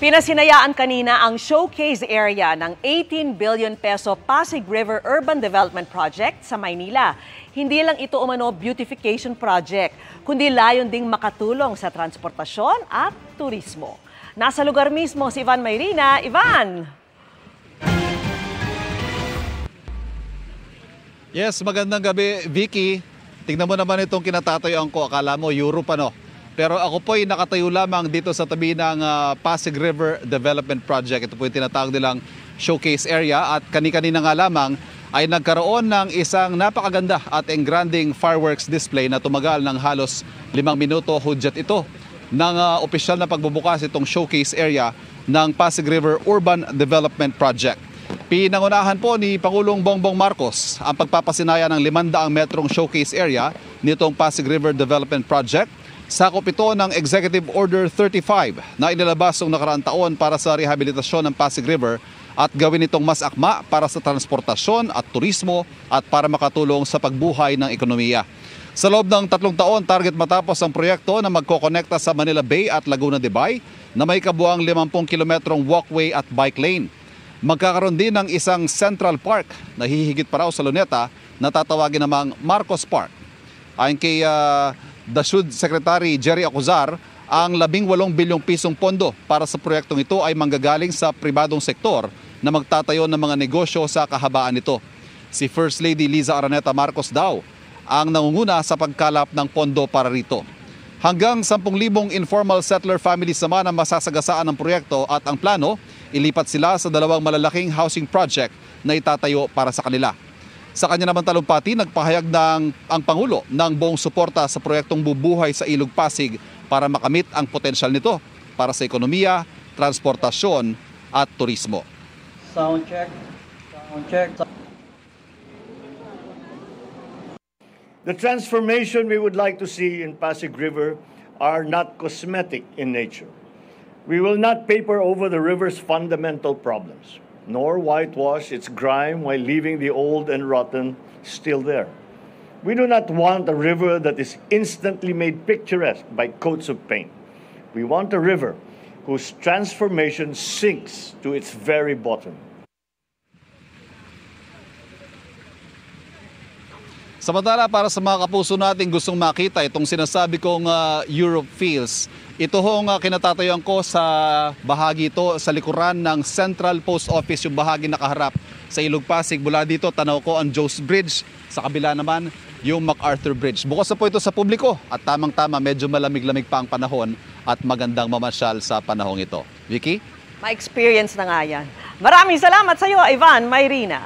Pinasinayaan kanina ang showcase area ng 18 billion peso Pasig River Urban Development Project sa Maynila. Hindi lang ito umano beautification project, kundi layon ding makatulong sa transportasyon at turismo. Nasa lugar mismo si Ivan Mayrina. Ivan! Yes, magandang gabi, Vicky. Tingnan mo naman itong kinatatayuan ko. Akala mo Europe ano? Pero ako po ay nakatayo lamang dito sa tabi ng Pasig River Development Project. Ito po yung tinatawag nilang showcase area at kani-kanina nga lamang ay nagkaroon ng isang napakaganda at engranding fireworks display na tumagal ng halos 5 minuto. Hudyat ito ng opisyal na pagbubukas itong showcase area ng Pasig River Urban Development Project. Pinangunahan po ni Pangulong Bongbong Marcos ang pagpapasinaya ng 500 metrong showcase area nitong Pasig River Development Project. Sakop ito ng Executive Order 35 na inilabas noong nakaraang taon para sa rehabilitasyon ng Pasig River at gawin itong mas akma para sa transportasyon at turismo at para makatulong sa pagbuhay ng ekonomiya. Sa loob ng 3 taon, target matapos ang proyekto na magkokonekta sa Manila Bay at Laguna de Bay na may kabuang 50 kilometrong walkway at bike lane. Magkakaroon din ng isang Central Park na hihigit pa raw sa Luneta na tatawagin namang Marcos Park. Ayon kay DASUD Secretary Jerry Acuzar, ang 18 bilyong pisong pondo para sa proyektong ito ay manggagaling sa pribadong sektor na magtatayo ng mga negosyo sa kahabaan nito. Si First Lady Liza Araneta Marcos daw ang nangunguna sa pagkalap ng pondo para rito. Hanggang 10,000 informal settler families naman ang masasagasaan ng proyekto at ang plano, ilipat sila sa 2 malalaking housing project na itatayo para sa kanila. Sa kanya naman talumpati, nagpahayag ang Pangulo ng buong suporta sa proyektong bubuhay sa Ilog Pasig para makamit ang potensyal nito para sa ekonomiya, transportasyon at turismo. Sound check. Sound check. The transformation we would like to see in Pasig River are not cosmetic in nature. We will not paper over the river's fundamental problems, nor whitewash its grime while leaving the old and rotten still there. We do not want a river that is instantly made picturesque by coats of paint. We want a river whose transformation sinks to its very bottom. Samantala, para sa mga kapuso natin gustong makita itong sinasabi kong Europe feels, ito hong kinatatayuan ko sa bahagi ito sa likuran ng Central Post Office, yung bahagi nakaharap sa Ilog Pasig. Mula dito, tanaw ko ang Joes Bridge. Sa kabila naman, yung MacArthur Bridge. Bukas na po ito sa publiko at tamang-tama, medyo malamig-lamig pa ang panahon at magandang mamasyal sa panahong ito. Vicky? Ma-experience na nga yan. Maraming salamat sa iyo, Ivan Mayrina.